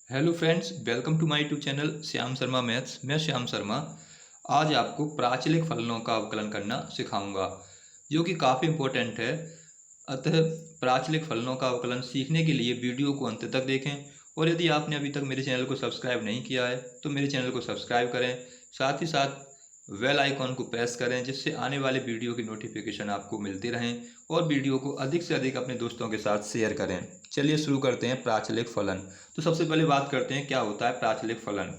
Hello friends, welcome to my YouTube channel Shyam Sharma maths. मैं श्याम शर्मा आज आपको प्राचलिक फलनों का अवकलन करना सिखाऊंगा, जो कि काफ़ी इम्पोर्टेंट है। अतः प्राचलिक फलनों का अवकलन सीखने के लिए वीडियो को अंत तक देखें। और यदि आपने अभी तक मेरे चैनल को सब्सक्राइब नहीं किया है तो मेरे चैनल को सब्सक्राइब करें, साथ ही साथ बेल आइकॉन को प्रेस करें, जिससे आने वाले वीडियो की नोटिफिकेशन आपको मिलती रहें और वीडियो को अधिक से अधिक अपने दोस्तों के साथ शेयर करें। चलिए शुरू करते हैं प्राचलिक फलन। तो सबसे पहले बात करते हैं क्या होता है प्राचलिक फलन।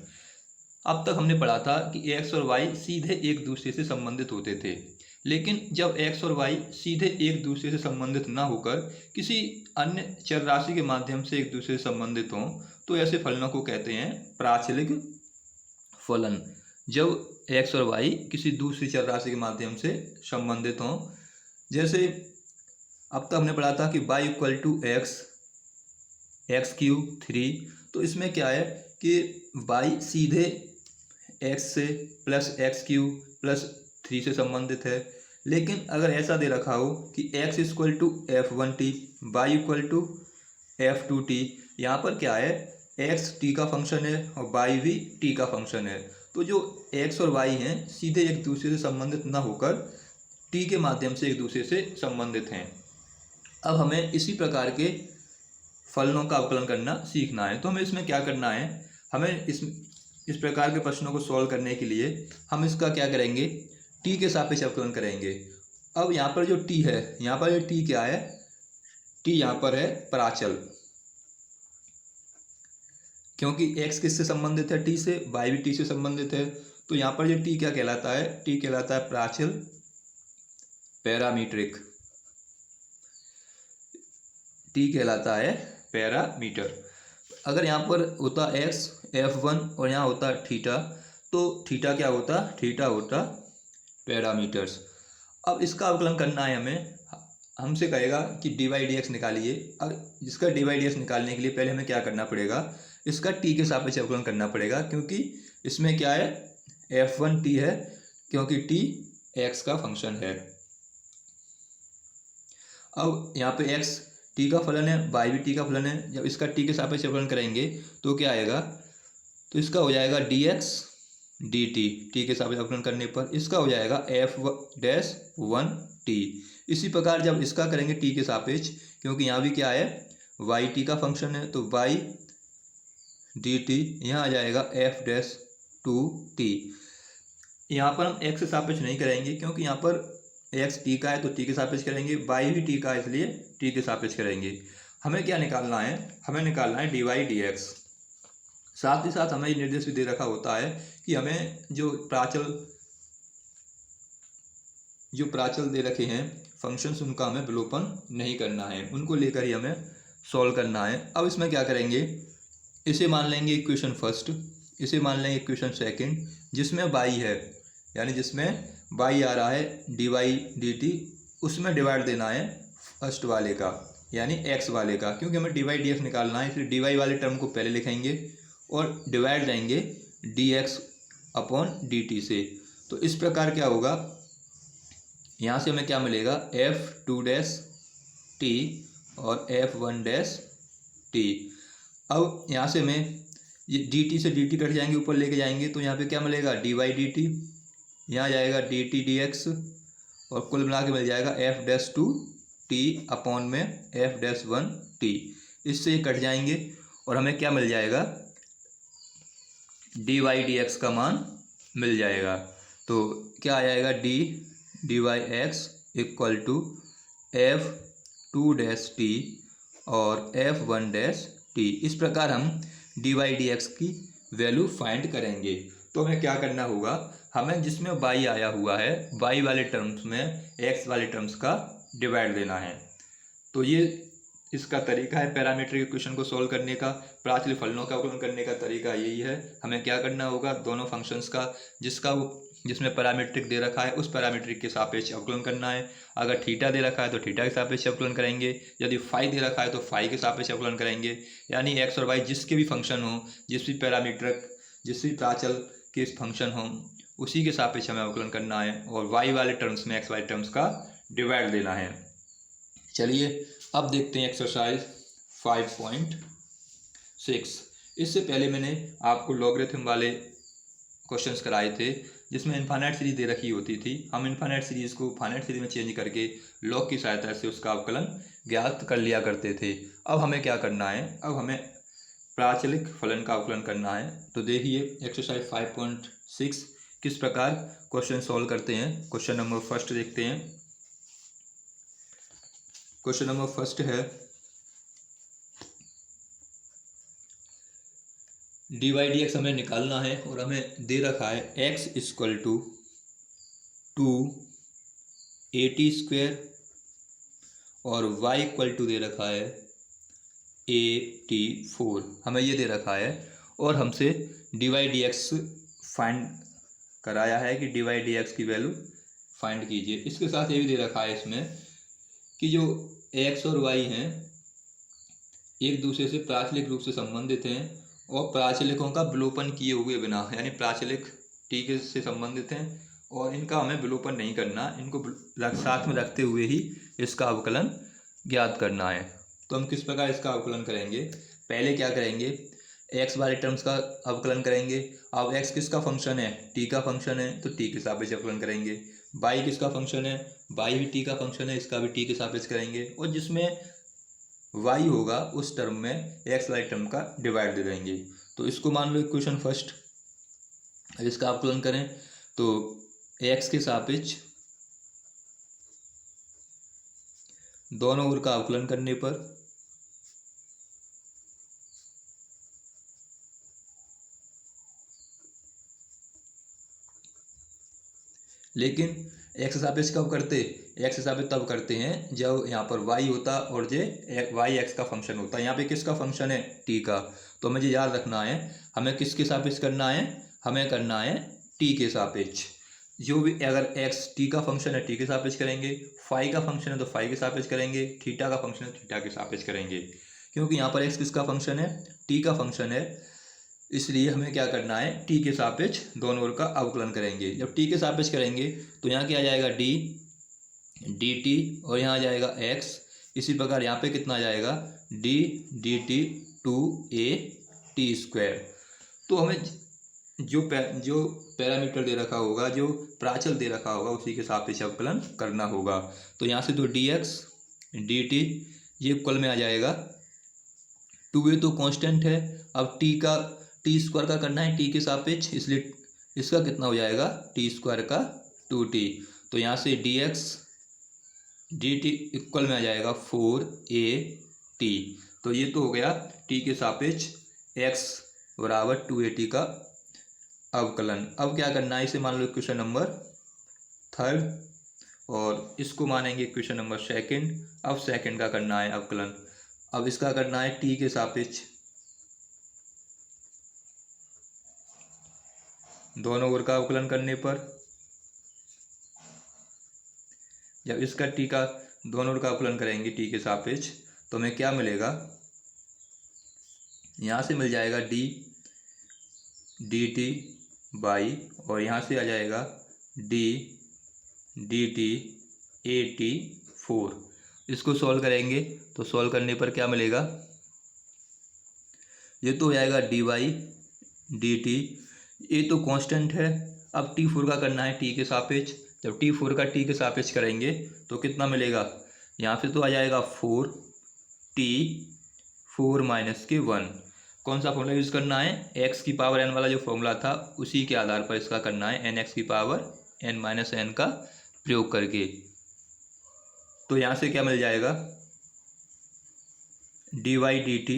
अब तक हमने पढ़ा था कि एक्स और वाई सीधे एक दूसरे से संबंधित होते थे, लेकिन जब एक्स और वाई सीधे एक दूसरे से संबंधित न होकर किसी अन्य चर राशि के माध्यम से एक दूसरे से संबंधित हों तो ऐसे फलनों को कहते हैं प्राचलिक फलन। जब एक्स और वाई किसी दूसरी चर राशि के माध्यम से संबंधित हों, जैसे अब तक हमने पढ़ा था कि y equal to x cube 3। तो इसमें क्या है कि y सीधे x से प्लस एक्स क्यूब प्लस 3 से संबंधित है। लेकिन अगर ऐसा दे रखा हो कि x equal to f1t, y equal to f2t, यहाँ पर क्या है x t का फंक्शन है और y भी t का फंक्शन है। तो जो x और y हैं सीधे एक दूसरे से संबंधित न होकर t के माध्यम से एक दूसरे से संबंधित हैं। अब हमें इसी प्रकार के फलनों का अवकलन करना सीखना है। तो हमें इसमें क्या करना है, हमें इस प्रकार के प्रश्नों को सॉल्व करने के लिए हम इसका क्या करेंगे, t के सापेक्ष अवकलन करेंगे। अब यहाँ पर जो t है, यहाँ पर जो t क्या है, t यहाँ पर है प्राचल, क्योंकि x किससे संबंधित है, t से, y भी t से संबंधित है। तो यहाँ पर जो t क्या कहलाता है, t कहलाता है प्राचल पैरामीट्रिक, t कहलाता है पैरामीटर। अगर यहाँ पर होता x f1 और यहाँ होता थीटा, तो थीटा क्या होता, थीटा होता पैरामीटर्स। अब इसका अवकलन करना है हमें, हमसे कहेगा कि dy dx निकालिए। अब इसका dy dx निकालने के लिए पहले हमें क्या करना पड़ेगा, इसका t के सापेक्ष अवकलन करना पड़ेगा, क्योंकि इसमें क्या है f1t है, क्योंकि t x का फंक्शन है। अब यहाँ पे x t का फलन है, y भी t का फलन है। जब इसका t के सापेक्ष अवकलन करेंगे तो क्या आएगा, तो इसका हो जाएगा dx dt, t के सापेक्ष अवकलन करने पर इसका हो जाएगा f'1t। इसी प्रकार जब इसका करेंगे t के सापेक्ष, क्योंकि यहाँ भी क्या है yt का फंक्शन है, तो y dt यहाँ आ जाएगा f'2t। यहाँ पर हम x से सापेक्ष नहीं करेंगे, क्योंकि यहाँ पर x t का है तो t के सापेक्ष करेंगे, y भी t का है इसलिए t के सापेक्ष करेंगे। हमें क्या निकालना है, हमें निकालना है dy dx। साथ ही साथ हमें ये निर्देश भी दे रखा होता है कि हमें जो प्राचल दे रखे हैं फंक्शंस, उनका हमें विलोपन नहीं करना है, उनको लेकर ही हमें सॉल्व करना है। अब इसमें क्या करेंगे, इसे मान लेंगे इक्वेशन फर्स्ट, इसे मान लेंगे इक्वेशन सेकंड, जिसमें y है, यानी जिसमें y आ रहा है dy dt, उसमें डिवाइड देना है फर्स्ट वाले का, यानी x वाले का, क्योंकि हमें dy dx निकालना है, इसलिए dy वाले टर्म को पहले लिखेंगे और डिवाइड देंगे dx अपॉन dt से। तो इस प्रकार क्या होगा, यहाँ से हमें क्या मिलेगा f2' t और f1' t। अब यहाँ से हमें ये dt से dt कट जाएंगे, ऊपर लेके जाएंगे, तो यहाँ पे क्या मिलेगा dy dt, यहाँ जाएगा dt dx, और कुल मिला के मिल जाएगा f'2t अपॉन में f'1t। इससे ये कट जाएंगे और हमें क्या मिल जाएगा, dy dx का मान मिल जाएगा। तो क्या आ जाएगा dy x equal to f'2' और f'1' इस प्रकार हम dy dx की वैल्यू फाइंड करेंगे। तो हमें क्या करना होगा, हमें जिसमें y आया हुआ है y वाले टर्म्स में x वाले टर्म्स का डिवाइड देना है। तो ये इसका तरीका है पैरामीट्रिक इक्वेशन को सॉल्व करने का, प्राचलिक फलनों का अवकलन करने का तरीका यही है। हमें क्या करना होगा, दोनों फंक्शंस का जिसमें पैरामीट्रिक दे रखा है उस पैरामीट्रिक के सापेक्ष अवकलन करना है। अगर थीटा दे रखा है तो थीटा के सापेक्ष अवकलन करेंगे, यदि फाई दे रखा है तो फाई के सापेक्ष अवकलन करेंगे। यानी एक्स और वाई जिसके भी फंक्शन हो, जिस भी पैरामीट्रिक, जिस भी प्राचल के फंक्शन हो, उसी के सापेक्ष हमें अवकलन करना है और वाई वाले टर्म्स में एक्स वाले टर्म्स का डिवाइड देना है। चलिए अब देखते हैं एक्सरसाइज 5.6। इससे पहले मैंने आपको लॉगरिथम वाले क्वेश्चंस कराए थे जिसमें इनफाइनाइट सीरीज दे रखी होती थी। हम इनफाइनाइट सीरीज को फाइनाइट सीरीज में चेंज करके लॉग की सहायता से उसका अवकलन ज्ञात कर लिया करते थे। अब हमें क्या करना है, अब हमें प्राचलिक फलन का अवकलन करना है। तो देखिए एक्सरसाइज 5.6 किस प्रकार क्वेश्चन सॉल्व करते हैं। क्वेश्चन नंबर फर्स्ट देखते हैं। क्वेश्चन नंबर फर्स्ट है dy dx हमें निकालना है और हमें दे रखा है x इक्वल टू 2at² और y इक्वल टू दे रखा है 84। हमें ये दे रखा है और हमसे dy dx फाइंड कराया है कि dy dx की वैल्यू फाइंड कीजिए। इसके साथ ये भी दे रखा है इसमें कि जो x और y हैं एक दूसरे से प्राचलिक रूप से संबंधित हैं और प्राचलिकों का विलोपन किए हुए बिना, यानी प्राचलिक टी के से संबंधित हैं और इनका हमें विलोपन नहीं करना, इनको साथ में रखते हुए ही इसका अवकलन ज्ञात करना है। तो हम किस प्रकार इसका अवकलन करेंगे, पहले क्या करेंगे x वाले टर्म्स का अवकलन करेंगे। अब x किसका फंक्शन है, t का फंक्शन है, तो t के सापेक्ष अवकलन करेंगे। y किसका फंक्शन है, y भी t का फंक्शन है, इसका भी t के सापेक्ष करेंगे। और जिसमें y होगा उस टर्म में x वाले टर्म का डिवाइड दे देंगे। तो इसको मान लो इक्वेशन फर्स्ट, इसका अवकलन करें तो x के सापेक्ष दोनों ओर का अवकलन करने पर लेकिन x सापेक्ष कब करते, x सापेक्ष तब करते हैं जब यहाँ पर y होता और जे y x का फंक्शन होता। यहाँ पे किसका फंक्शन है, t का। तो हमें ये याद रखना है, हमें किसके सापेक्ष करना है, हमें करना है t के सापेक्ष। जो भी अगर x t का फंक्शन है t के सापेक्ष करेंगे, फाई का फंक्शन है तो फाई के सापेक्ष करेंगे, थीटा का फंक्शन है थीटा के सापेक्ष करेंगे। क्योंकि यहाँ पर x किसका फंक्शन है, t का फंक्शन है, इसलिए हमें क्या करना है t के सापेक्ष दोनों ओर का अवकलन करेंगे। जब t के सापेक्ष करेंगे तो यहाँ क्या आ जाएगा d dt और यहाँ आ जाएगा x। इसी प्रकार यहाँ पे कितना आ जाएगा d dt 2at²। तो हमें जो पैरामीटर दे रखा होगा, जो प्राचल दे रखा होगा, उसी के सापेक्ष अवकलन करना होगा। तो यहाँ से तो dx dt ये इक्वल में आ जाएगा 2a तो कांस्टेंट है। अब t² का करना है t के सापेक्ष, इसलिए इसका कितना हो जाएगा t² का 2t। तो यहाँ से dx dt इक्वल में आ जाएगा 4at। तो ये तो हो गया t के सापेक्ष x बराबर 2at का अवकलन। अब क्या करना है, इसे मान लो इक्वेशन नंबर थर्ड और इसको मानेंगे इक्वेशन नंबर सेकंड। अब सेकंड का करना है अवकलन। अब इसका करना है t के सापेक्ष दोनों ओर का अवकलन करने पर, जब इसका t का दोनों ओर का अवकलन करेंगे t के सापेक्ष तो हमें क्या मिलेगा, यहाँ से मिल जाएगा d dt बाई और यहाँ से आ जाएगा d dt 84। इसको सॉल्व करेंगे तो सॉल्व करने पर क्या मिलेगा, ये तो हो जाएगा dy dt, ये तो कांस्टेंट है। अब t4 का करना है t के सापेक्ष। जब t4 का t के सापेक्ष करेंगे तो कितना मिलेगा, यहाँ से तो आ जाएगा 4t 4 माइनस के 1। कौन सा फॉर्मूला यूज़ करना है, x की पावर n वाला जो फॉर्मूला था उसी के आधार पर इसका करना है, nx की पावर n माइनस n का प्रयोग करके। तो यहाँ से क्या मिल जाएगा dy dt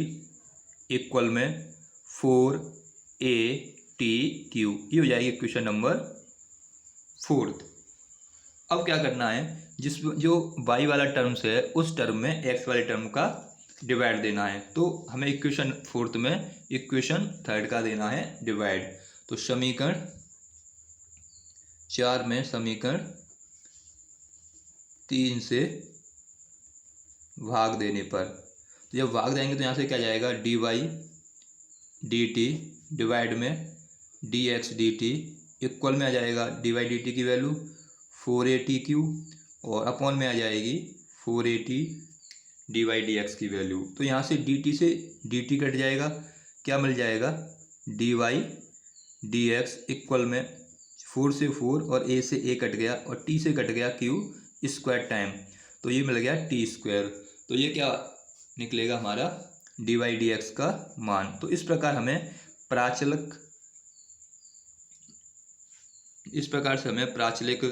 इक्वल में 4at3। ये हो जाएगी इक्वेशन नंबर फोर्थ। अब क्या करना है, जो y वाला टर्म्स है उस टर्म में x वाले टर्म का डिवाइड देना है। तो हमें इक्वेशन फोर्थ में इक्वेशन थर्ड का देना है डिवाइड। तो समीकरण 4 में समीकरण 3 से भाग देने पर, तो जब भाग देंगे तो यहाँ से क्या जाएगा dy dt डिवाइड में dx dt इक्वल में आ जाएगा dy dt की वैल्यू 4at³ और अपॉन में आ जाएगी 4at dy dx की वैल्यू। तो यहाँ से dt से dt कट जाएगा, क्या मिल जाएगा, d y d x equal में 4 से 4 और ए से ए कट गया और टी से कट गया क्यू स्क्वायर टाइम, तो ये मिल गया टी स्क्वायर। तो ये क्या निकलेगा हमारा डी वाई डी एक्स का मान। तो इस प्रकार हमें प्राचलक इस प्रकार से हमें प्राचलिक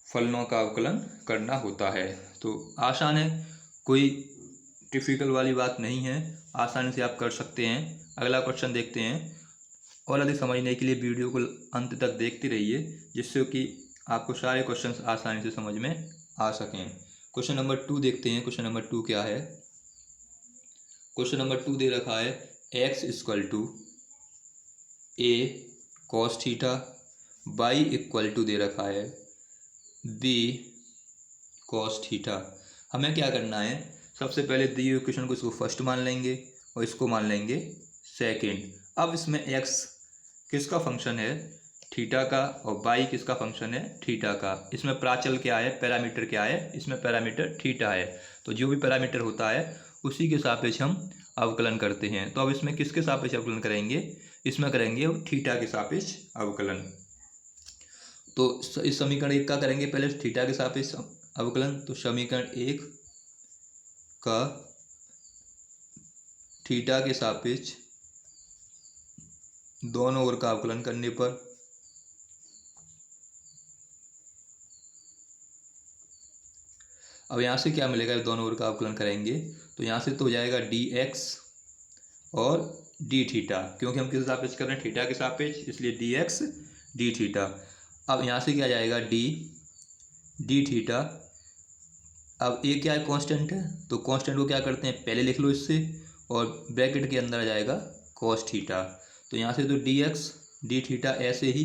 फलनों का अवकलन करना होता है। तो आसान है, कोई डिफिकल्ट वाली बात नहीं है, आसानी से आप कर सकते हैं। अगला क्वेश्चन देखते हैं। और अधिक समझने के लिए वीडियो को अंत तक देखते रहिए, जिससे कि आपको सारे क्वेश्चंस आसानी से समझ में आ सकें। क्वेश्चन नंबर 2 देखते हैं। क्वेश्चन नंबर 2 क्या है। क्वेश्चन नंबर 2 दे रखा है x equal to a cos theta, y equal to दे रखा है b कॉस थीटा। हमें क्या करना है, सबसे पहले दिए हुए इक्वेशन को इसको फर्स्ट मान लेंगे और इसको मान लेंगे सेकंड। अब इसमें x किसका फंक्शन है, थीटा का, और y किसका फंक्शन है, थीटा का। इसमें प्राचल क्या है, पैरामीटर क्या है, इसमें पैरामीटर थीटा है। तो जो भी पैरामीटर होता है उसी के सापेक्ष हम अवकलन करते हैं। तो अब इसमें किसके सापेक्ष अवकलन करेंगे, इसमें करेंगे अब थीटा के सापेक्ष अवकलन। तो इस समीकरण 1 का करेंगे पहले थीटा के सापेक्ष अवकलन। तो समीकरण 1 का थीटा के सापेक्ष दोनों ओर का अवकलन करने पर अब यहाँ से क्या मिलेगा, दोनों ओर का अवकलन करेंगे तो यहाँ से तो हो जाएगा डी एक्स और डी थीटा, क्योंकि हम किस सापेक्ष कर रहे हैं, थीटा के सापेक्ष, इसलिए डी एक्स डी थीटा। अब यहाँ से क्या जाएगा डी थीटा। अब ए क्या है, कांस्टेंट है, तो कांस्टेंट को क्या करते हैं, पहले लिख लो इससे, और ब्रैकेट के अंदर आ जाएगा कॉस थीटा। तो यहाँ से तो डी एक्स डी थीटा ऐसे ही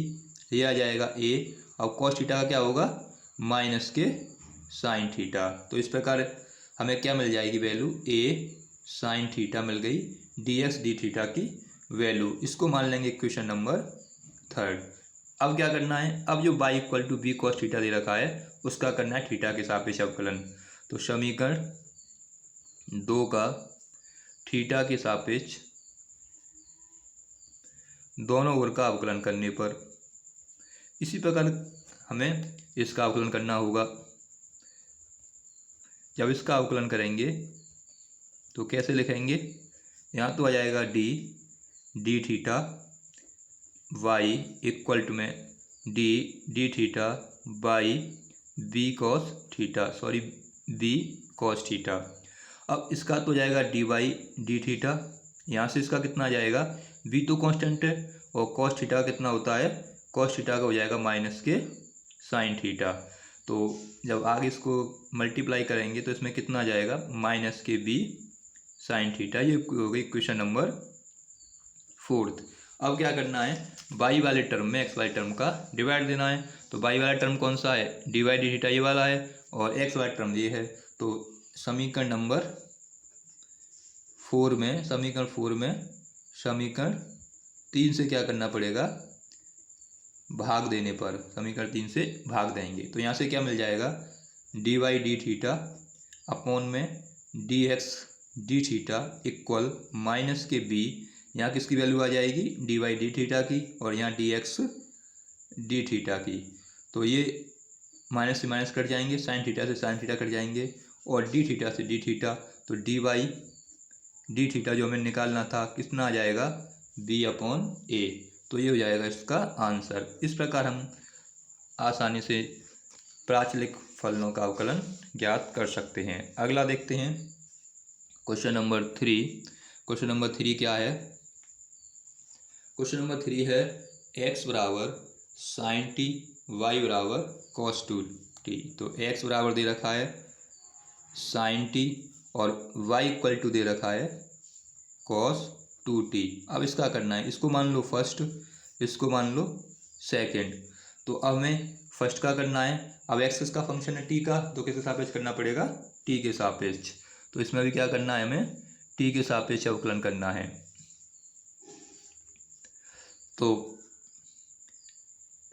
ये आ जाएगा ए, और कॉस थीटा का क्या होगा, माइनस के साइन थीटा। तो इस प्रकार हमें क्या मिल जाएगी वैल्यू, ए साइन थीटा मिल गई डी एक्स डी थीटा की वैल्यू। इसको मान लेंगे इक्वेशन नंबर 3। अब क्या करना है, अब जो y equal to b cos theta दे रखा है उसका करना है थीटा के सापेक्ष अवकलन। तो समीकरण 2 का थीटा के सापेक्ष दोनों ओर का अवकलन करने पर इसी प्रकार हमें इसका अवकलन करना होगा। जब इसका अवकलन करेंगे तो कैसे लिखेंगे, यहाँ तो आ जाएगा d theta y equal to में d theta by b cos theta, sorry b cos theta. अब इसका तो जाएगा डी वाई डी थीटा, यहाँ से इसका कितना आ जाएगा, बी तो कांस्टेंट है और कॉस थीटा कितना होता है, कॉस थीटा का हो जाएगा माइनस के साइन थीटा। तो जब आगे इसको मल्टीप्लाई करेंगे तो इसमें कितना आ जाएगा, minus k B sine theta. ये हो गई इक्वेशन नंबर 4। अब क्या करना है, बाई वाले टर्म में एक्स वाले टर्म का डिवाइड देना है। तो बाई वाला टर्म कौन सा है, डी वाई डी थीटा ये वाला है, और एक्स वाला टर्म ये है। तो समीकरण नंबर 4 में समीकरण 3 से क्या करना पड़ेगा, भाग देने पर समीकरण 3 से भाग देंगे। तो यहाँ से क्या मिल जाएगा, d y d theta upon में d x d theta equal minus k b, यहाँ किसकी वैल्यू आ जाएगी, डी वाई डी थीटा की, और यहाँ डी एक्स डी थीटा की। तो ये माइनस से माइनस कट जाएंगे, साइन थीटा से साइन थीटा कट जाएंगे, और डी थीटा से डी थीटा। तो डी वाई डी थीटा जो हमें निकालना था कितना आ जाएगा, बी अपॉन ए। तो ये हो जाएगा इसका आंसर। इस प्रकार हम आसानी से प्राचलिक फलनों का अवकलन ज्ञात कर सकते हैं। अगला देखते हैं क्वेश्चन नंबर 3। क्वेश्चन नंबर 3 क्या है, क्वेश्चन नंबर 3 है x बराबर साइन टी y बराबर कॉस 2t। तो x बराबर दे रखा है साइन टी और y इक्वल टू दे रखा है कॉस 2t। अब इसका करना है, इसको मान लो फर्स्ट, इसको मान लो सेकंड। तो अब हमें फर्स्ट का करना है। अब x किसका फंक्शन है, t का, तो किसके सापेक्ष करना पड़ेगा, t के सापेक्ष। तो इसमें भी क्या करना है, हमें t के सापेक्ष अवकलन करना है। तो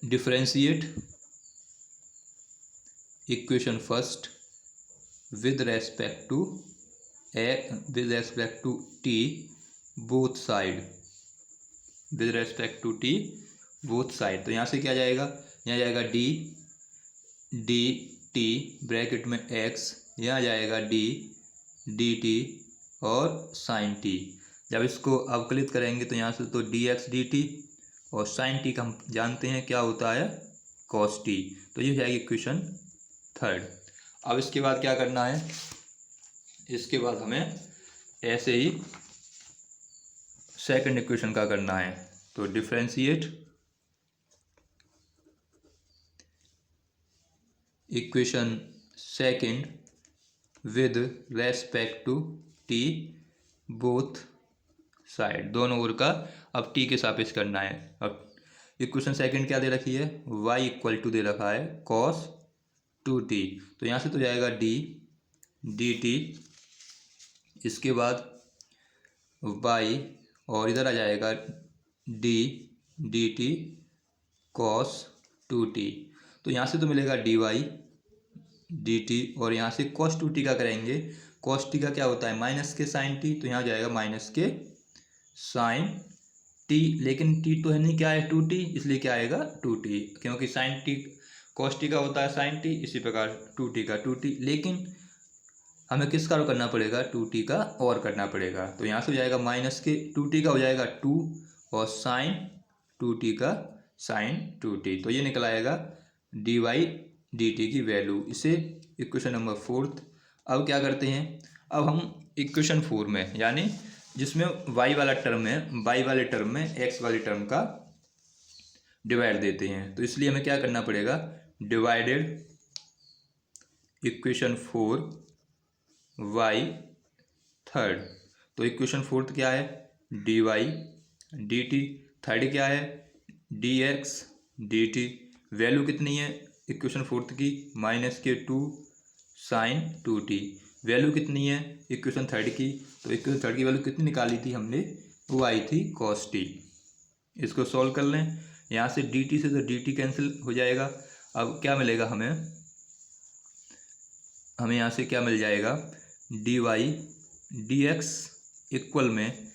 differentiate equation first with respect to t both side, with respect to t both side. तो यहाँ से क्या जाएगा, यहाँ जाएगा डी टी ब्रैकेट में एक्स, यहाँ जाएगा डी टी और साइन टी। जब इसको अवकलित करेंगे तो यहाँ से तो डी एक्स डी टी और साइन टी का हम जानते हैं क्या होता है, कॉस टी। तो ये हो जाएगी इक्वेशन थर्ड। अब इसके बाद क्या करना है, इसके बाद हमें ऐसे ही सेकंड इक्वेशन का करना है। तो differentiate equation second with respect to t both side, दोनों ओर का अब टी के सापेक्ष करना है। अब इक्वेशन सेकंड क्या दे रखी है, y इक्वल टू दे रखा है cos 2t। तो यहाँ से तो जाएगा d dt, इसके बाद y और इधर आ जाएगा d dt cos 2t। तो यहाँ से तो मिलेगा dy dt और यहाँ से cos 2t का करेंगे, cos t का क्या होता है माइनस के साइन t, तो यहाँ जाएगा माइनस के साइन t, लेकिन t तो है नहीं, क्या है 2t, इसलिए क्या आएगा 2t, क्योंकि साइन t cos t का होता है साइन t, इसी प्रकार 2t का 2t, लेकिन हमें किसका करना पड़ेगा 2t का और करना पड़ेगा। तो यहाँ से हो जाएगा माइनस के 2t का हो जाएगा 2 और साइन 2t का साइन 2t। तो ये निकल आएगा dy dt की वैल्यू, इसे इक्वेशन नंबर फोर्थ। अब क्या करते हैं, अब हम इक्वेशन 4 में, यानी जिसमें y वाला टर्म है, y वाले टर्म में x वाले टर्म का डिवाइड देते हैं। तो इसलिए हमें क्या करना पड़ेगा, डिवाइडेड इक्वेशन 4 y थर्ड। तो इक्वेशन फोर्थ क्या है, dy dt, थर्ड क्या है dx dt। वैल्यू कितनी है इक्वेशन फोर्थ की, माइनस के 2 साइन 2t। वैल्यू कितनी है इक्वेशन थर्ड की, तो इक्वेशन थर्ड की वैल्यू कितनी निकाली थी हमने, वो आई थी cos t। इसको सॉल्व कर लें, यहाँ से dt से तो dt कैंसिल हो जाएगा। अब क्या मिलेगा हमें यहाँ से क्या मिल जाएगा, dy dx इक्वल में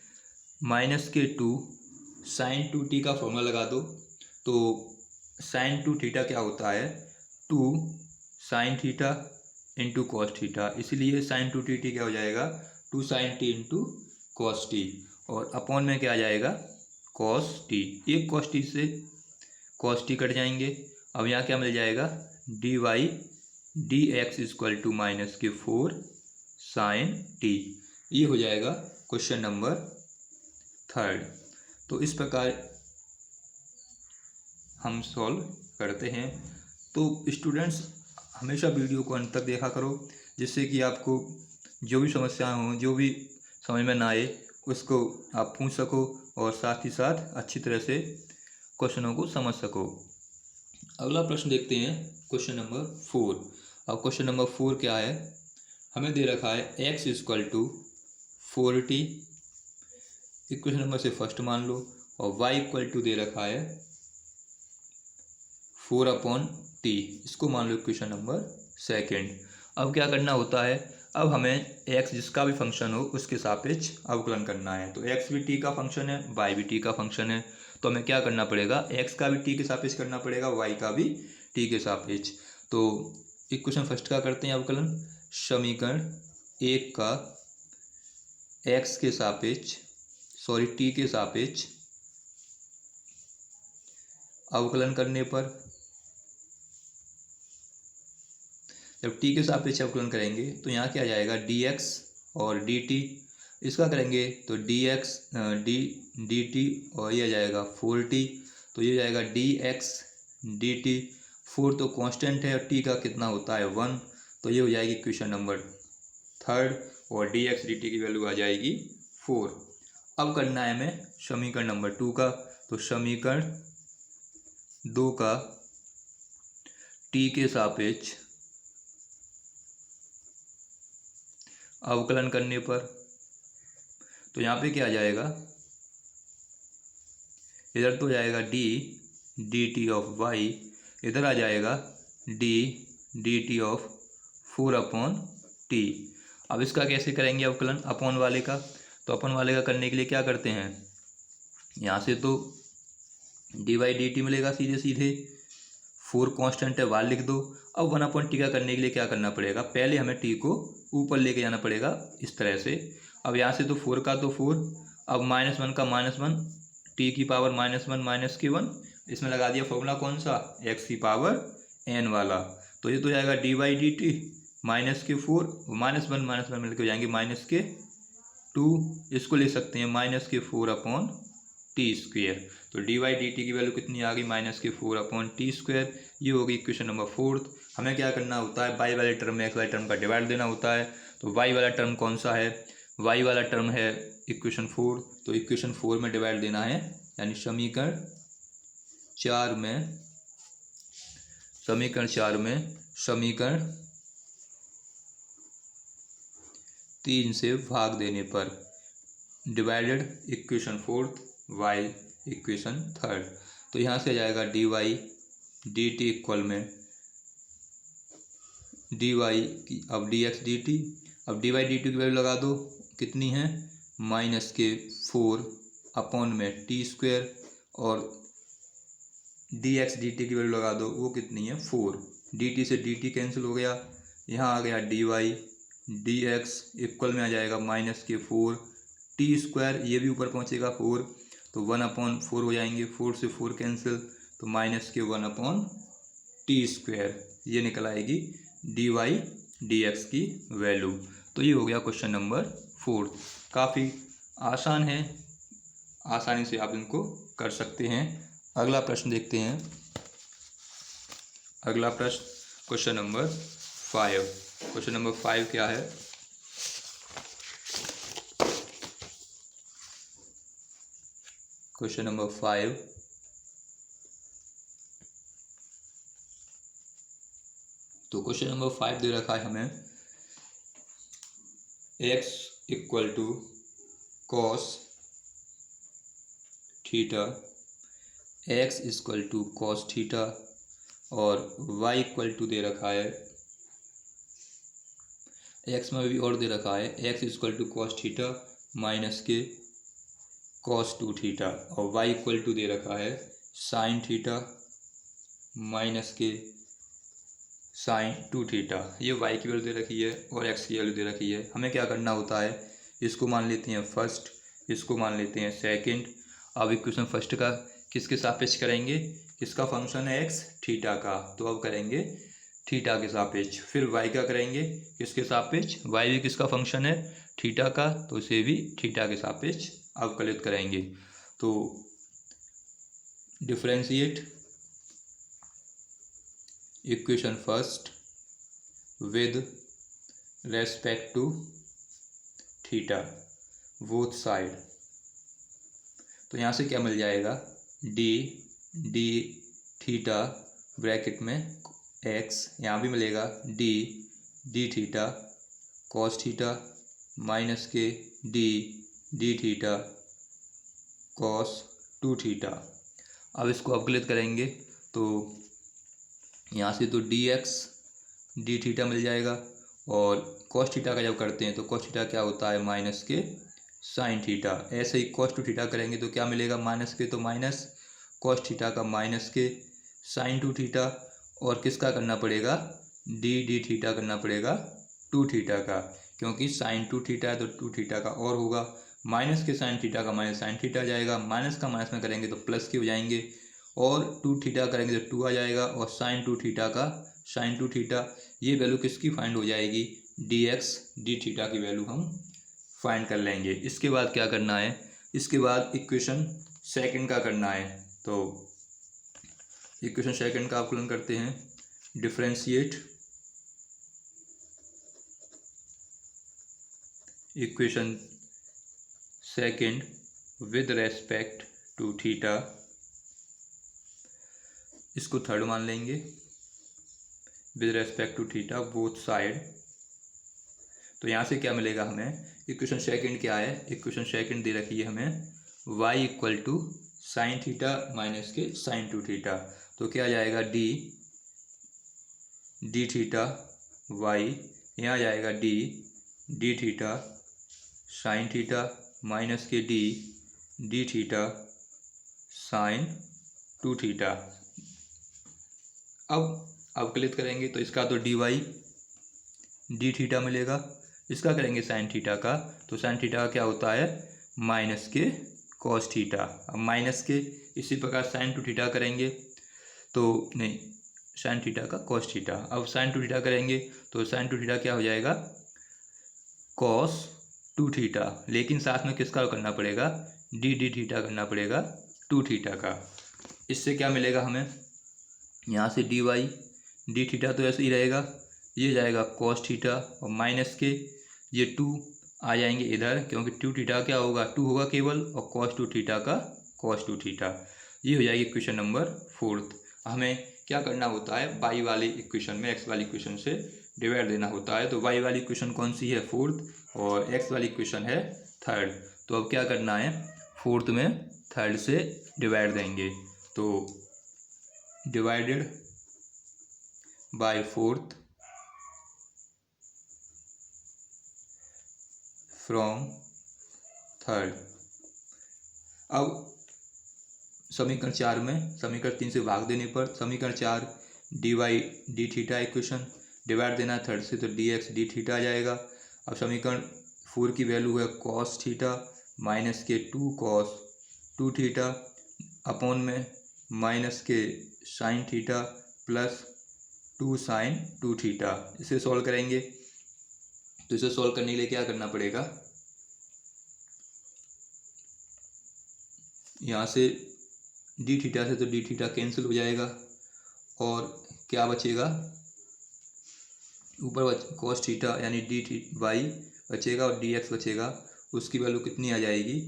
माइनस के 2 साइन 2t का फॉर्मूला लगा दो। तो साइन 2 थीटा क्या होता है, 2 sine theta into cos theta, इसलिए साइन 2 टी क्या हो जाएगा 2 sine t into cos t, और अपॉन में क्या आ जाएगा कॉस टी। एक कॉस टी से कॉस टी कट जाएंगे। अब यहाँ क्या मिल जाएगा, d y d x equal to minus के 4 साइन टी। ये हो जाएगा क्वेश्चन नंबर थर्ड। तो इस प्रकार हम सॉल्व करते हैं। तो स्टूडेंट्स हमेशा वीडियो को अंत तक देखा करो, जिससे कि आपको जो भी समस्याएं हों, जो भी समझ में ना आए, उसको आप पूछ सको और साथ ही साथ अच्छी तरह से क्वेश्चनों को समझ सको। अगला प्रश्न देखते हैं, क्वेश्चन नंबर 4। अब क्वेश्चन नंबर 4 क्या है, हमें दे रखा है x equal to 4t, equation number से फर्स्ट मान लो, और y इक्वल टू दे रखा है 4/t, इसको मान लो इक्वेशन नंबर सेकंड। अब क्या करना होता है, अब हमें x जिसका भी फंक्शन हो उसके सापेक्ष अवकलन करना है। तो x भी t का फंक्शन है, y भी t का फंक्शन है, तो हमें क्या करना पड़ेगा, x का भी t के सापेक्ष करना पड़ेगा, y का भी t के सापेक्ष। तो इक्वेशन फर्स्ट का करते हैं अवकलन, समीकरण 1 का x के सापेक्ष t के सापेक्ष अवकलन करने पर, जब t के सापेक्ष अवकलन करेंगे तो यहाँ क्या आ जाएगा dx और dt, इसका करेंगे तो dx dt और ये आ जाएगा 4t, तो ये जाएगा dx dt। 4 तो कांस्टेंट है और t का कितना होता है 1, तो ये हो जाएगी इक्वेशन नंबर थर्ड, और dx dt की वैल्यू आ जाएगी 4। अब करना है हमें समीकरण नंबर 2 का। तो समीकरण 2 का t के सापेक्ष अवकलन करने पर, तो यहाँ पे क्या आ जाएगा, इधर तो जाएगा d dt ऑफ y, इधर आ जाएगा d dt ऑफ 4/t। अब इसका कैसे करेंगे अवकलन अपॉन वाले का, तो अपन वाले का करने के लिए क्या करते हैं, यहाँ से तो डी बाई डी टी मिलेगा सीधे सीधे, 4 कांस्टेंट है बाहर लिख दो। अब 1/t का करने के लिए क्या करना पड़ेगा, पहले हमें t को ऊपर लेके जाना पड़ेगा इस तरह से। अब यहाँ से तो 4 का तो 4, अब -1 का -1, t की पावर -1 - (-1), इसमें लगा दिया फॉर्मूला कौन सा, x की पावर n वाला। तो ये तो जाएगा डी बाई डी टी -4, -1 मिलकर हो जाएंगे -2, इसको ले सकते हैं -4/t²। तो डी बाई डी टी की वैल्यू कितनी आ गई, -4/t²। ये होगी इक्वेशन नंबर 4। हमें क्या करना होता है, y वाले टर्म में x वाले टर्म का डिवाइड देना होता है। तो y वाला टर्म कौन सा है, y वाला टर्म है इक्वेशन 4, तो इक्वेशन 4 में डिवाइड देना है, यानी समीकरण 4 में समीकरण 3 से भाग देने पर डिवाइडेड इक्वेशन 4 y इक्वेशन 3। तो यहाँ से आ जाएगा d y d t equal में डी वाई की, अब डी एक्स डी टी, अब डी वाई डी टी की वैल्यू लगा दो, कितनी है -4/t², और डी एक्स डी टी की वैल्यू लगा दो, वो कितनी है 4। डी टी से डी टी कैंसिल हो गया, यहाँ आ गया d y d x equal में आ जाएगा -4t², ये भी ऊपर पहुँचेगा 4, तो 1/4 हो जाएंगे, 4 से 4 कैंसिल, तो -1/t², ये निकल आएगी डी वाई डी एक्स की वैल्यू। तो ये हो गया क्वेश्चन नंबर 4। काफ़ी आसान है, आसानी से आप इनको कर सकते हैं। अगला प्रश्न देखते हैं। अगला प्रश्न क्वेश्चन नंबर 5। क्वेश्चन नंबर 5 क्या है, क्वेश्चन नंबर 5 तो क्वेश्चन नंबर 5 दे रखा है हमें x equal to cos theta, x equal to cos theta, और y इक्वल टू दे रखा है, x में भी और दे रखा है x equal to cos theta minus के कॉस 2 थीटा, और y इक्वल टू दे रखा है साइन थीटा माइनस के साइन 2 थीटा। ये y की वैल्यू दे रखी है और x की वैल्यू दे रखी है। हमें क्या करना होता है, इसको मान लेते हैं फर्स्ट, इसको मान लेते हैं सेकंड। अब इक्वेशन फर्स्ट का किसके सापेक्ष करेंगे, किसका फंक्शन है x, थीटा का, तो अब करेंगे थीटा के सापेक्ष। फिर y का करेंगे किसके सापेक्ष, y भी किसका फंक्शन है, थीटा का, तो इसे भी थीटा के सापेक्ष अवकलित करेंगे। तो differentiate equation first with respect to theta both side. तो यहाँ से क्या मिल जाएगा, डी थीटा ब्रैकेट में x, यहाँ भी मिलेगा d theta cos theta minus के डी थीटा कॉस 2 थीटा। अब इसको अवकलित करेंगे तो यहाँ से तो डी एक्स डी थीटा मिल जाएगा, और कॉस थीटा का जब करते हैं तो कॉस थीटा क्या होता है माइनस के साइन थीटा। ऐसे ही कॉस 2 थीटा करेंगे तो क्या मिलेगा, माइनस के तो माइनस कॉस थीटा का माइनस के साइन 2 थीटा, और किसका करना पड़ेगा, डी थीटा करना पड़ेगा 2 थीटा का, क्योंकि साइन 2 थीटा है तो 2 थीटा का और होगा। माइनस के साइन थीटा का माइनस साइन थीटा जाएगा, माइनस का माइनस में करेंगे तो प्लस के हो जाएंगे, और 2 थीटा करेंगे तो 2 आ जाएगा, और साइन 2 थीटा का साइन 2 थीटा। ये वैल्यू किसकी फाइंड हो जाएगी, डी एक्स डी थीटा की वैल्यू हम फाइंड कर लेंगे। इसके बाद क्या करना है, इसके बाद इक्वेशन सेकंड का करना है। तो इक्वेशन सेकंड का अवकलन करते हैं, differentiate equation second with respect to theta, इसको थर्ड मान लेंगे, with respect to theta both side. तो यहाँ से क्या मिलेगा हमें, इक्वेशन सेकंड क्या है, इक्वेशन सेकंड दे रखी है हमें y equal to sine theta minus के साइन 2 थीटा। तो क्या आ जाएगा, डी थीटा y, यहाँ जाएगा d theta sine theta minus के d d theta sine 2 theta. अब अवकलित करेंगे तो इसका तो डी वाई डी थीटा मिलेगा, इसका करेंगे साइन थीटा का, तो साइन थीटा का क्या होता है माइनस के कॉस थीटा। अब माइनस के इसी प्रकार साइन 2 थीटा करेंगे तो नहीं, साइन थीटा का कॉस थीटा। अब साइन 2 थीटा करेंगे तो साइन 2 थीटा क्या हो जाएगा कॉस 2 थीटा, लेकिन साथ में किसका करना पड़ेगा डी डी थीटा करना पड़ेगा 2 थीटा का। इससे क्या मिलेगा हमें, यहाँ से डी वाई डी थीटा तो ऐसे ही रहेगा, ये जाएगा कॉस थीटा और माइनस के ये 2 आ जाएंगे इधर, क्योंकि 2 थीटा क्या होगा 2 होगा केवल, और कॉस 2 थीटा का कॉस 2 थीटा। ये हो जाएगी इक्वेशन नंबर 4। हमें क्या करना होता है वाई वाली इक्वेशन में एक्स वाली इक्वेशन से डिवाइड देना होता है। तो वाई वाली इक्वेशन कौन सी है 4th, और एक्स वाली इक्वेशन है 3rd। तो अब क्या करना है 4th में 3rd से डिवाइड देंगे, तो divided by 4th from 3rd। अब समीकरण 4 में समीकरण 3 से भाग देने पर समीकरण 4 d y d theta equation divide देना 3rd से, तो डी एक्स डी थीटा आ जाएगा। अब समीकरण 4 की वैल्यू है कॉस थीटा माइनस के 2 कॉस 2 थीटा अपॉन में माइनस के sine theta plus 2 sine 2 theta. इसे सॉल्व करेंगे तो इसे सॉल्व करने के लिए क्या करना पड़ेगा, यहाँ से डी थीटा से तो डी थीटा कैंसिल हो जाएगा और क्या बचेगा ऊपर कॉस थीटा यानी डी वाई बचेगा और डी एक्स बचेगा। उसकी वैल्यू कितनी आ जाएगी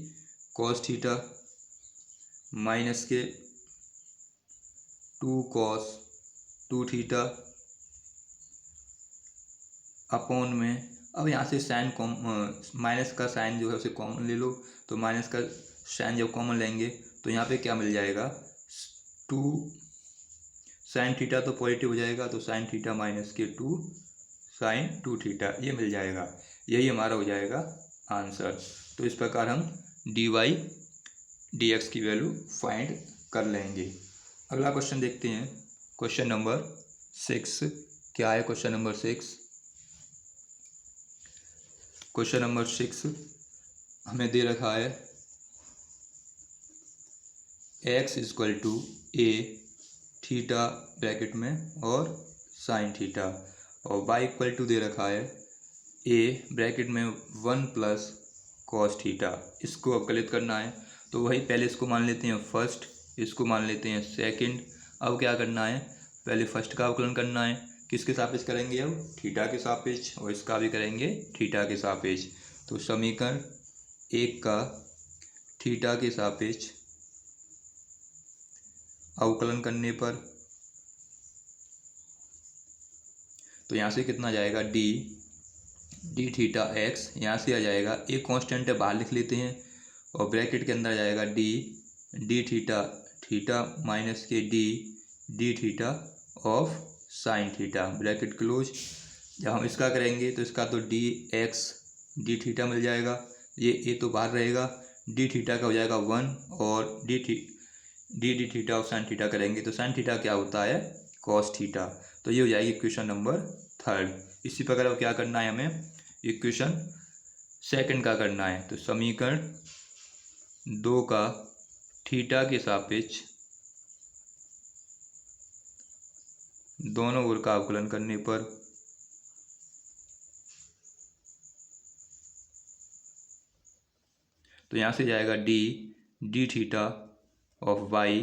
कॉस थीटा माइनस के 2 कॉस 2 थीटा अपॉन में, अब यहाँ से साइन माइनस का साइन जो है उसे कॉमन ले लो, तो माइनस का साइन जब कॉमन लेंगे तो यहाँ पे क्या मिल जाएगा 2 साइन थीटा तो पॉजिटिव हो जाएगा, तो साइन थीटा माइनस के 2 साइन 2 थीटा ये मिल जाएगा। यही हमारा हो जाएगा आंसर। तो इस प्रकार हम डी वाई डी एक्स की वैल्यू फाइंड कर लेंगे। अगला क्वेश्चन देखते हैं, क्वेश्चन नंबर 6। क्या है क्वेश्चन नंबर 6? क्वेश्चन नंबर 6 हमें दे रखा है x equal to a theta bracket में और साइन थीटा, और y इक्वल टू दे रखा है a ब्रैकेट में 1 प्लस कॉस थीटा। इसको अवकलित करना है, तो वही पहले इसको मान लेते हैं फर्स्ट, इसको मान लेते हैं सेकंड। अब क्या करना है पहले फर्स्ट का अवकलन करना है, किसके सापेक्ष करेंगे अब थीटा के सापेक्ष, और इसका भी करेंगे थीटा के सापेक्ष। तो समीकरण 1 का थीटा के सापेक्ष अवकलन करने पर तो यहाँ से कितना जाएगा डी थीटा एक्स, यहाँ से आ जाएगा एक कांस्टेंट है बाहर लिख लेते हैं, और ब्रैकेट के अंदर आ जाएगा डी थीटा माइनस के d theta of sine theta bracket close. जब हम इसका करेंगे तो इसका तो डी एक्स डी थीटा मिल जाएगा, ये ए तो बाहर रहेगा, डी थीटा का हो जाएगा 1, और D theta of sine theta करेंगे तो साइन थीटा क्या होता है कॉस थीटा। तो ये हो जाएगी इक्वेशन नंबर 3rd। इसी प्रकार अब क्या करना है हमें इक्वेशन सेकंड का करना है, तो समीकरण 2 का थीटा के सापेक्ष दोनों ओर का अवकलन करने पर तो यहाँ से जाएगा d theta of y,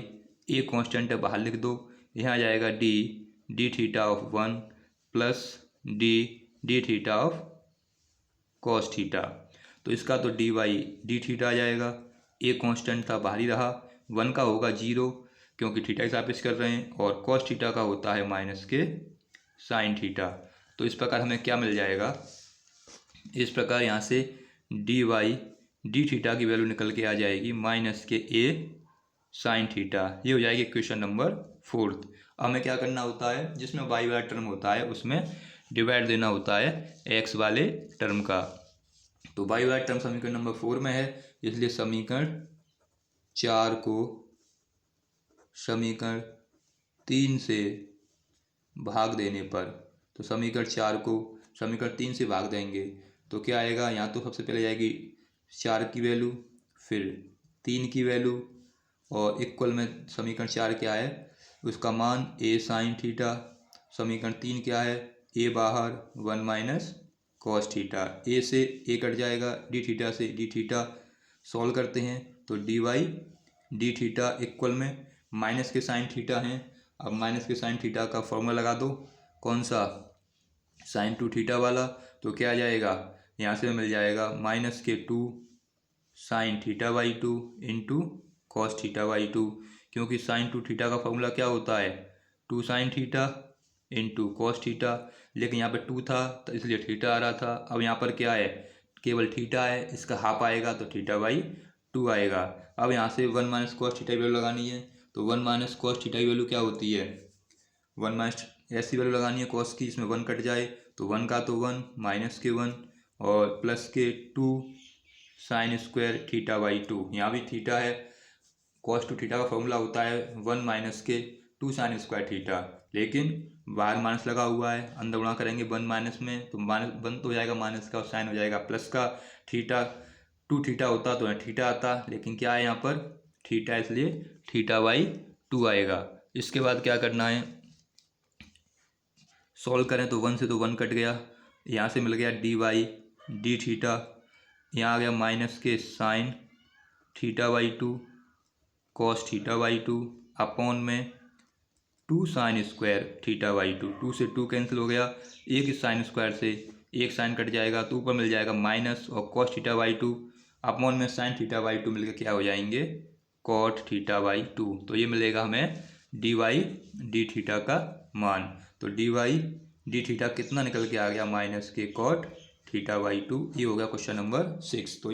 a constant है बाहर लिख दो, यहाँ जाएगा d theta of 1 plus d theta of cos theta. तो इसका तो डी वाई डी थीटा आ जाएगा, ए कांस्टेंट था बाहर ही रहा, 1 का होगा 0 क्योंकि थीटा के सापेक्ष कर रहे हैं, और कॉस थीटा का होता है माइनस के साइन थीटा। तो इस प्रकार हमें क्या मिल जाएगा, इस प्रकार यहाँ से डी वाई डी थीटा की वैल्यू निकल के आ जाएगी माइनस के ए साइन थीटा। ये हो जाएगी इक्वेशन नंबर 4th। अब हमें क्या करना होता है जिसमें वाई वाला टर्म होता है उसमें डिवाइड देना होता है एक्स वाले टर्म का। तो y वाला टर्म समीकरण नंबर 4 में है, इसलिए समीकरण 4 को समीकरण 3 से भाग देने पर, तो समीकरण 4 को समीकरण 3 से भाग देंगे तो क्या आएगा, यहाँ तो सबसे पहले जाएगी 4 की वैल्यू, फिर 3 की वैल्यू, और इक्वल में समीकरण 4 क्या है, उसका मान a साइन थीटा। समीकरण 3 क्या है, a बाहर 1 माइनस कॉस थीटा, a से a कट जाएगा, डी थीटा से डी थीटा। सॉल्व करते हैं तो d y d theta equal में माइनस के साइन थीटा हैं। अब माइनस के साइन थीटा का फॉर्मूला लगा दो, कौन सा, साइन 2 थीटा वाला। तो क्या आ जाएगा, यहाँ से मिल जाएगा माइनस के 2 sine theta by 2 into cos theta by 2, क्योंकि साइन 2 थीटा का फॉर्मूला क्या होता है, 2 sine theta into cos theta, लेकिन यहाँ पे 2 था तो इसलिए थीटा आ रहा था। अब यहाँ पर क्या है, केवल थीटा है, इसका हाफ आएगा तो थीटा बाई 2 आएगा। अब यहाँ से 1 माइनस कॉस थीटा की वैल्यू लगानी है, तो 1 माइनस कॉस थीटा की वैल्यू क्या होती है, 1 माइनस ऐसी वैल्यू लगानी है कॉस की, इसमें 1 कट जाए तो 1 का तो 1 माइनस के 1 और प्लस के 2 साइन स्क्वायर थीटा बाई 2। यहाँ भी थीटा है, कॉस 2 थीटा का फॉर्मूला होता है 1 माइनस के 2 साइन स्क्वायर थीटा, लेकिन बाहर माइनस लगा हुआ है, अंदर गुणा करेंगे 1 माइनस में तो माइनस 1 तो हो जाएगा माइनस का और साइन हो जाएगा प्लस का। थीटा 2 थीटा होता तो यहाँ थीटा आता, लेकिन क्या है यहाँ पर थीटा, इसलिए थीटा बाई 2 आएगा। इसके बाद क्या करना है, सॉल्व करें तो 1 से तो 1 कट गया, यहाँ से मिल गया डी वाई डी थीटा, यहाँ आ गया माइनस के sine theta by 2 cos theta by 2 upon में 2 साइन स्क्वायर थीटा बाई 2, 2 से 2 कैंसिल हो गया, एक इस साइन स्क्वायर से एक साइन कट जाएगा तो ऊपर मिल जाएगा माइनस और कॉस थीटा बाई 2 अपॉन में साइन थीटा बाई 2 मिलकर क्या हो जाएंगे, कॉट थीटा बाई 2। तो ये मिलेगा हमें डी वाई डी थीटा का मान। तो डी वाई डी थीटा कितना निकल के आ गया, माइनस के कॉट थीटा बाई 2। ये हो गया क्वेश्चन नंबर 6। तो